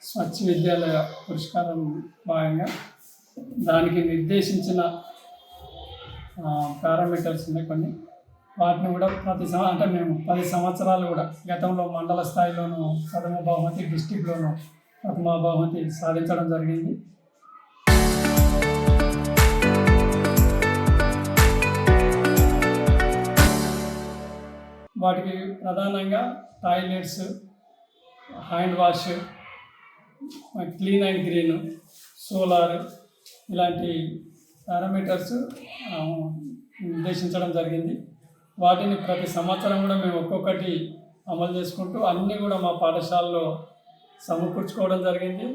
స్వచ్ఛ విద్యాలయ పురస్కారం భాగంగా దానికి నిర్దేశించిన పారామీటర్స్ ఉన్నాయి కొన్ని. వాటిని కూడా అంటే మేము 10 సంవత్సరాలు కూడా గతంలో మండల స్థాయిలోనూ ప్రథమ బహుమతి, డిస్టిక్లోనూ ప్రథమ బహుమతి సాధించడం జరిగింది. వాటికి ప్రధానంగా toilets, hand wash, clean and green, solar ఇలాంటి పారామీటర్స్ నిర్దేశించడం జరిగింది. వాటిని ప్రతి సంవత్సరం కూడా మేము ఒక్కొక్కటి అమలు చేసుకుంటూ అన్నీ కూడా మా పాఠశాలలో సమకూర్చుకోవడం జరిగింది.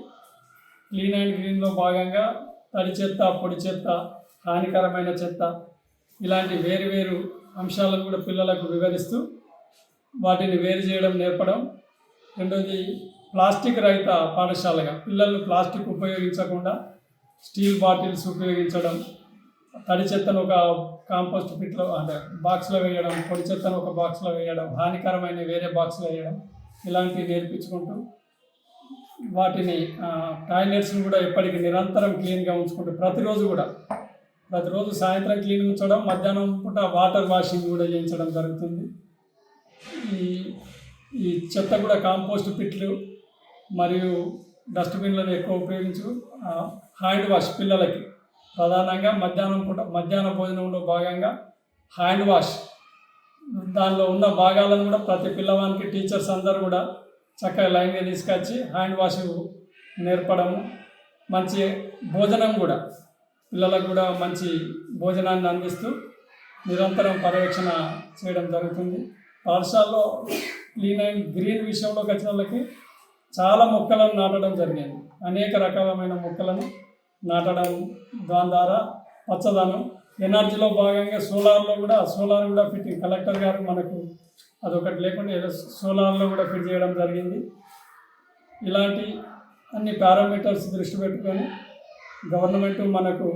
క్లీన్ అండ్ గ్రీన్లో భాగంగా తడి చెత్త, పొడి చెత్త, హానికరమైన చెత్త ఇలాంటి వేరు అంశాలను కూడా పిల్లలకు వివరిస్తూ వాటిని వేరు చేయడం నేర్పడం. రెండోది ప్లాస్టిక్ రహిత పాఠశాలగా పిల్లలు ప్లాస్టిక్ ఉపయోగించకుండా స్టీల్ బాటిల్స్ ఉపయోగించడం, తడి చెత్తను ఒక కాంపోస్ట్ పిట్లో అంటే బాక్స్లో వేయడం, పొడి చెత్తను ఒక బాక్స్లో వేయడం, హానికరమైన వేరే బాక్స్లో వేయడం ఇలాంటివి నేర్పించుకుంటూ వాటిని టాయిలెట్స్ని కూడా ఎప్పటికీ నిరంతరం క్లీన్గా ఉంచుకుంటూ ప్రతిరోజు సాయంత్రం క్లీన్ ఉంచడం, మధ్యాహ్నం పూట వాటర్ వాషింగ్ కూడా చేయించడం జరుగుతుంది. ఈ చెత్త కూడా కాంపోస్ట్ పిట్లు మరియు డస్ట్బిన్లను ఎక్కువ ఉపయోగించు. హ్యాండ్ వాష్ పిల్లలకి ప్రధానంగా మధ్యాహ్న భోజనంలో భాగంగా హ్యాండ్ వాష్ దానిలో ఉన్న భాగాలను కూడా ప్రతి పిల్లవానికి టీచర్స్ అందరూ కూడా చక్కగా లైన్గా తీసుకొచ్చి హ్యాండ్ వాష్ నేర్పడము. మంచి భోజనం కూడా పిల్లలకు కూడా మంచి భోజనాన్ని అందిస్తూ నిరంతరం పర్యవేక్షణ చేయడం జరుగుతుంది. పాఠశాలలో క్లీన్ అండ్ గ్రీన్ విషయంలోకి వచ్చిన వాళ్ళకి చాలా మొక్కలను నాటడం జరిగింది. అనేక రకాలమైన మొక్కలను నాటడం, దాని ద్వారా పచ్చదనం, ఎనర్జీలో భాగంగా సోలార్ కూడా ఫిట్టింగ్ కలెక్టర్ గారు మనకు అదొకటి లేకుండా సోలార్లో కూడా ఫిట్ చేయడం జరిగింది. ఇలాంటి అన్ని పారామీటర్స్ దృష్టి పెట్టుకొని గవర్నమెంట్ మనకు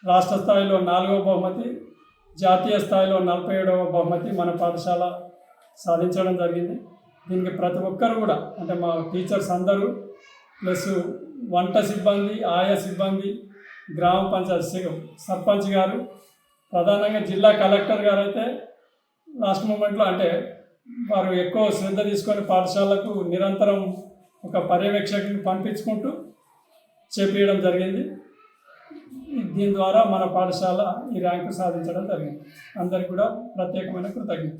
రాష్ట్ర స్థాయిలో 4వ బహుమతి, జాతీయ స్థాయిలో 47వ బహుమతి మన పాఠశాల సాధించడం జరిగింది. దీనికి ప్రతి ఒక్కరు కూడా అంటే మా టీచర్స్ అందరూ ప్లస్ వంట సిబ్బంది, ఆయా సిబ్బంది, గ్రామ పంచాయతీ సర్పంచ్ గారు, ప్రధానంగా జిల్లా కలెక్టర్ గారు అయితే లాస్ట్ మూమెంట్లో అంటే వారు ఎక్కువ శ్రద్ధ తీసుకొని పాఠశాలకు నిరంతరం ఒక పర్యవేక్షకుని పంపించుకుంటూ చేపించడం జరిగింది. దీని ద్వారా మన పాఠశాల ఈ ర్యాంకు సాధించడం జరిగింది. అందరికీ కూడా ప్రత్యేకమైన కృతజ్ఞతలు.